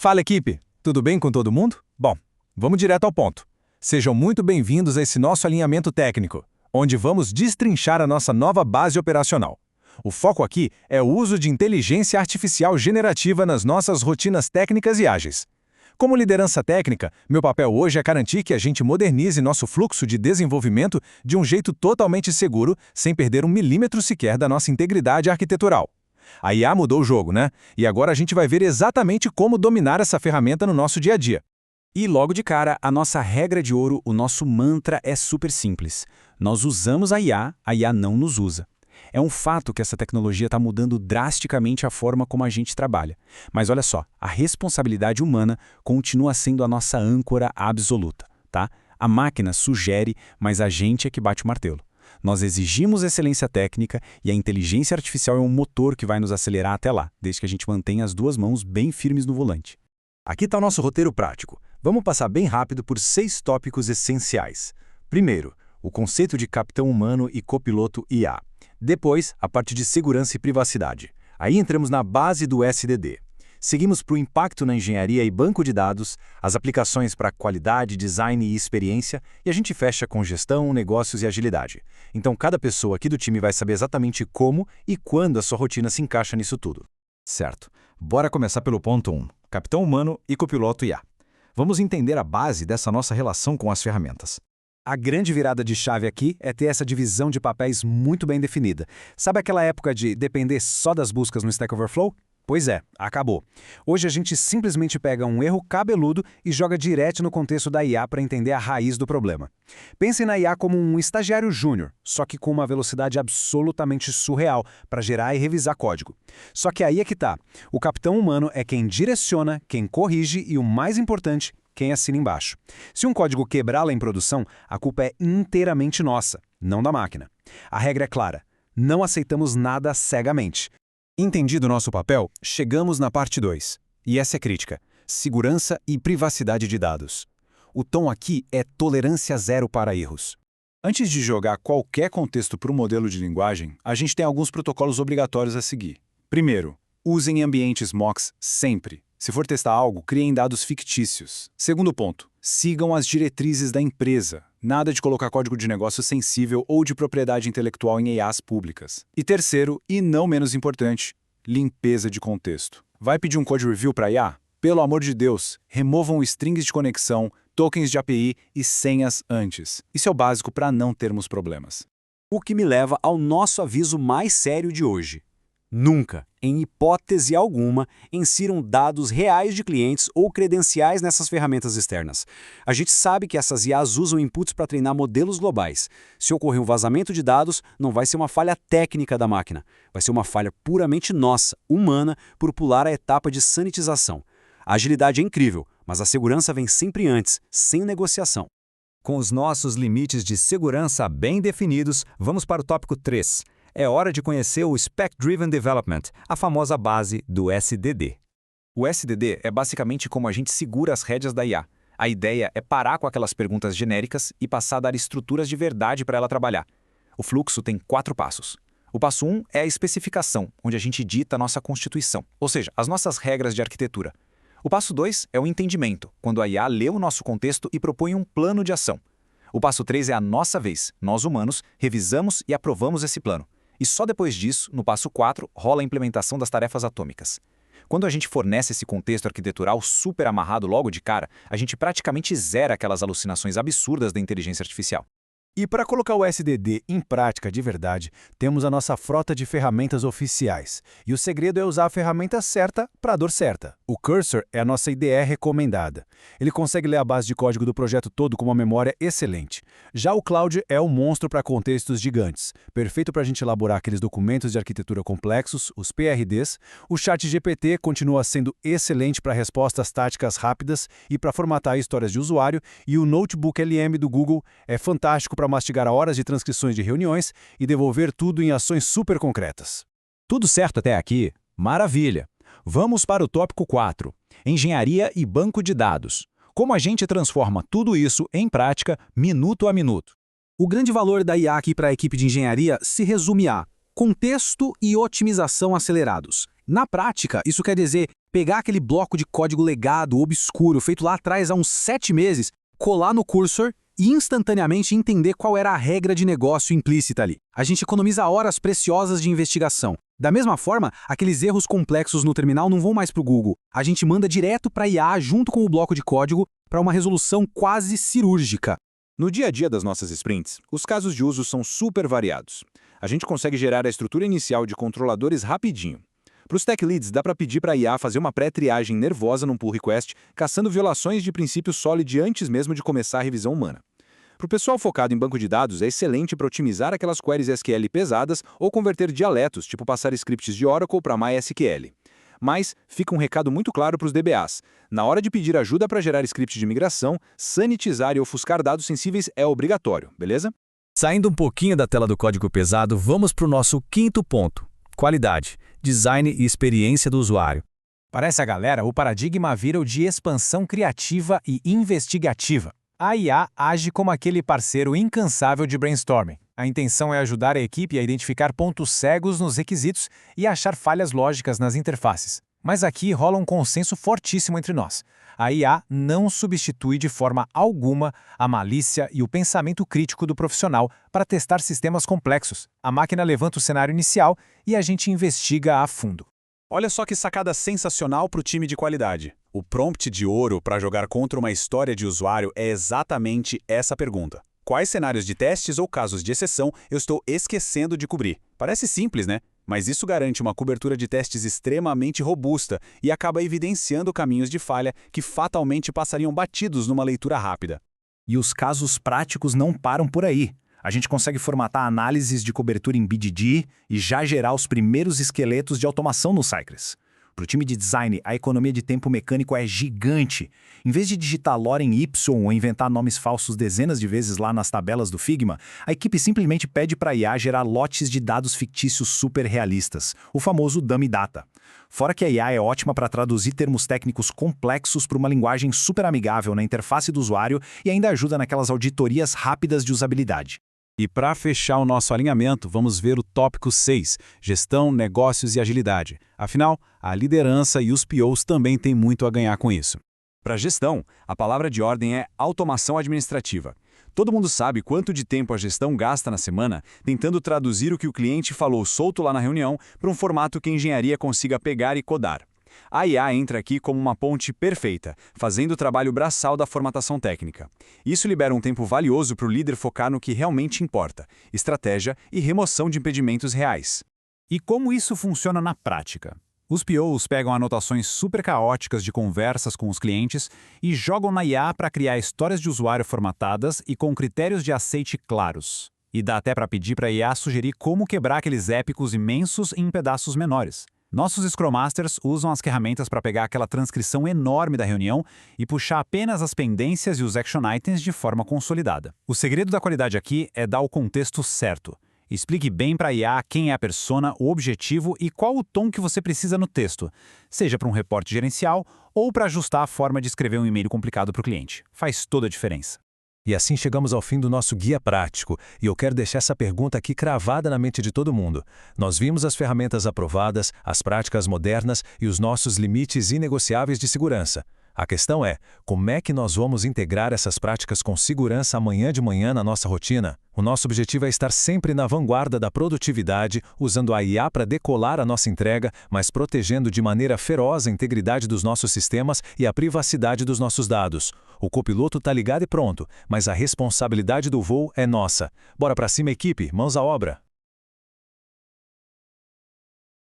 Fala, equipe! Tudo bem com todo mundo? Bom, vamos direto ao ponto. Sejam muito bem-vindos a esse nosso alinhamento técnico, onde vamos destrinchar a nossa nova base operacional. O foco aqui é o uso de inteligência artificial generativa nas nossas rotinas técnicas e ágeis. Como liderança técnica, meu papel hoje é garantir que a gente modernize nosso fluxo de desenvolvimento de um jeito totalmente seguro, sem perder um milímetro sequer da nossa integridade arquitetural. A IA mudou o jogo, né? E agora a gente vai ver exatamente como dominar essa ferramenta no nosso dia a dia. E logo de cara, a nossa regra de ouro, o nosso mantra é super simples. Nós usamos a IA não nos usa. É um fato que essa tecnologia está mudando drasticamente a forma como a gente trabalha. Mas olha só, a responsabilidade humana continua sendo a nossa âncora absoluta, tá? A máquina sugere, mas a gente é que bate o martelo. Nós exigimos excelência técnica e a inteligência artificial é um motor que vai nos acelerar até lá, desde que a gente mantenha as duas mãos bem firmes no volante. Aqui está o nosso roteiro prático. Vamos passar bem rápido por 6 tópicos essenciais. Primeiro, o conceito de capitão humano e copiloto IA. Depois, a parte de segurança e privacidade. Aí entramos na base do SDD. Seguimos para o impacto na engenharia e banco de dados, as aplicações para qualidade, design e experiência, e a gente fecha com gestão, negócios e agilidade. Então, cada pessoa aqui do time vai saber exatamente como e quando a sua rotina se encaixa nisso tudo. Certo. Bora começar pelo ponto 1, capitão humano e copiloto IA. Vamos entender a base dessa nossa relação com as ferramentas. A grande virada de chave aqui é ter essa divisão de papéis muito bem definida. Sabe aquela época de depender só das buscas no Stack Overflow? Pois é, acabou. Hoje a gente simplesmente pega um erro cabeludo e joga direto no contexto da IA para entender a raiz do problema. Pense na IA como um estagiário júnior, só que com uma velocidade absolutamente surreal para gerar e revisar código. Só que aí é que tá. O capitão humano é quem direciona, quem corrige e, o mais importante, quem assina embaixo. Se um código quebrar lá em produção, a culpa é inteiramente nossa, não da máquina. A regra é clara. Não aceitamos nada cegamente. Entendido nosso papel, chegamos na parte 2. E essa é crítica: segurança e privacidade de dados. O tom aqui é tolerância zero para erros. Antes de jogar qualquer contexto para o modelo de linguagem, a gente tem alguns protocolos obrigatórios a seguir. Primeiro, usem ambientes mocks sempre. Se for testar algo, criem dados fictícios. Segundo ponto, sigam as diretrizes da empresa. Nada de colocar código de negócio sensível ou de propriedade intelectual em IAs públicas. E terceiro, e não menos importante, limpeza de contexto. Vai pedir um code review para IA? Pelo amor de Deus, removam strings de conexão, tokens de API e senhas antes. Isso é o básico para não termos problemas. O que me leva ao nosso aviso mais sério de hoje. Nunca, em hipótese alguma, insiram dados reais de clientes ou credenciais nessas ferramentas externas. A gente sabe que essas IAs usam inputs para treinar modelos globais. Se ocorrer um vazamento de dados, não vai ser uma falha técnica da máquina. Vai ser uma falha puramente nossa, humana, por pular a etapa de sanitização. A agilidade é incrível, mas a segurança vem sempre antes, sem negociação. Com os nossos limites de segurança bem definidos, vamos para o tópico 3. É hora de conhecer o Spec Driven Development, a famosa base do SDD. O SDD é basicamente como a gente segura as rédeas da IA. A ideia é parar com aquelas perguntas genéricas e passar a dar estruturas de verdade para ela trabalhar. O fluxo tem 4 passos. O passo 1 é a especificação, onde a gente dita a nossa constituição, ou seja, as nossas regras de arquitetura. O passo 2 é o entendimento, quando a IA lê o nosso contexto e propõe um plano de ação. O passo 3 é a nossa vez. Nós, humanos, revisamos e aprovamos esse plano. E só depois disso, no passo 4, rola a implementação das tarefas atômicas. Quando a gente fornece esse contexto arquitetural super amarrado logo de cara, a gente praticamente zera aquelas alucinações absurdas da inteligência artificial. E para colocar o SDD em prática de verdade, temos a nossa frota de ferramentas oficiais. E o segredo é usar a ferramenta certa para a dor certa. O Cursor é a nossa IDE recomendada. Ele consegue ler a base de código do projeto todo com uma memória excelente. Já o Cloud é um monstro para contextos gigantes, perfeito para a gente elaborar aqueles documentos de arquitetura complexos, os PRDs. O ChatGPT continua sendo excelente para respostas táticas rápidas e para formatar histórias de usuário. E o Notebook LM do Google é fantástico para mastigar horas de transcrições de reuniões e devolver tudo em ações super concretas. Tudo certo até aqui? Maravilha! Vamos para o tópico 4, engenharia e banco de dados. Como a gente transforma tudo isso em prática, minuto a minuto. O grande valor da IA aqui para a equipe de engenharia se resume a Contexto e otimização acelerados. Na prática, isso quer dizer pegar aquele bloco de código legado, obscuro, feito lá atrás há uns 7 meses, colar no cursor e instantaneamente entender qual era a regra de negócio implícita ali. A gente economiza horas preciosas de investigação. Da mesma forma, aqueles erros complexos no terminal não vão mais para o Google. A gente manda direto para a IA junto com o bloco de código para uma resolução quase cirúrgica. No dia a dia das nossas sprints, os casos de uso são super variados. A gente consegue gerar a estrutura inicial de controladores rapidinho. Para os tech leads, dá para pedir para a IA fazer uma pré-triagem nervosa num pull request, caçando violações de princípio Solid antes mesmo de começar a revisão humana. Para o pessoal focado em banco de dados, é excelente para otimizar aquelas queries SQL pesadas ou converter dialetos, tipo passar scripts de Oracle para MySQL. Mas fica um recado muito claro para os DBAs. Na hora de pedir ajuda para gerar script de migração, sanitizar e ofuscar dados sensíveis é obrigatório, beleza? Saindo um pouquinho da tela do código pesado, vamos para o nosso quinto ponto: qualidade, design e experiência do usuário. Para essa galera, o paradigma vira o de expansão criativa e investigativa. A IA age como aquele parceiro incansável de brainstorming. A intenção é ajudar a equipe a identificar pontos cegos nos requisitos e achar falhas lógicas nas interfaces. Mas aqui rola um consenso fortíssimo entre nós. A IA não substitui de forma alguma a malícia e o pensamento crítico do profissional para testar sistemas complexos. A máquina levanta o cenário inicial e a gente investiga a fundo. Olha só que sacada sensacional para o time de qualidade. O prompt de ouro para jogar contra uma história de usuário é exatamente essa pergunta. Quais cenários de testes ou casos de exceção eu estou esquecendo de cobrir? Parece simples, né? Mas isso garante uma cobertura de testes extremamente robusta e acaba evidenciando caminhos de falha que fatalmente passariam batidos numa leitura rápida. E os casos práticos não param por aí. A gente consegue formatar análises de cobertura em BDD e já gerar os primeiros esqueletos de automação no Cypress. Para o time de design, a economia de tempo mecânico é gigante. Em vez de digitar lore em Y ou inventar nomes falsos dezenas de vezes lá nas tabelas do Figma, a equipe simplesmente pede para a IA gerar lotes de dados fictícios super realistas, o famoso dummy data. Fora que a IA é ótima para traduzir termos técnicos complexos para uma linguagem super amigável na interface do usuário e ainda ajuda naquelas auditorias rápidas de usabilidade. E para fechar o nosso alinhamento, vamos ver o tópico 6, gestão, negócios e agilidade. Afinal, a liderança e os POs também têm muito a ganhar com isso. Para gestão, a palavra de ordem é automação administrativa. Todo mundo sabe quanto de tempo a gestão gasta na semana tentando traduzir o que o cliente falou solto lá na reunião para um formato que a engenharia consiga pegar e codar. A IA entra aqui como uma ponte perfeita, fazendo o trabalho braçal da formatação técnica. Isso libera um tempo valioso para o líder focar no que realmente importa, estratégia e remoção de impedimentos reais. E como isso funciona na prática? Os POs pegam anotações super caóticas de conversas com os clientes e jogam na IA para criar histórias de usuário formatadas e com critérios de aceite claros. E dá até para pedir para a IA sugerir como quebrar aqueles épicos imensos em pedaços menores. Nossos Scrum Masters usam as ferramentas para pegar aquela transcrição enorme da reunião e puxar apenas as pendências e os action items de forma consolidada. O segredo da qualidade aqui é dar o contexto certo. Explique bem para a IA quem é a persona, o objetivo e qual o tom que você precisa no texto, seja para um reporte gerencial ou para ajustar a forma de escrever um e-mail complicado para o cliente. Faz toda a diferença. E assim chegamos ao fim do nosso guia prático, e eu quero deixar essa pergunta aqui cravada na mente de todo mundo. Nós vimos as ferramentas aprovadas, as práticas modernas e os nossos limites inegociáveis de segurança. A questão é, como é que nós vamos integrar essas práticas com segurança amanhã de manhã na nossa rotina? O nosso objetivo é estar sempre na vanguarda da produtividade, usando a IA para decolar a nossa entrega, mas protegendo de maneira feroz a integridade dos nossos sistemas e a privacidade dos nossos dados. O copiloto está ligado e pronto, mas a responsabilidade do voo é nossa. Bora para cima, equipe, mãos à obra!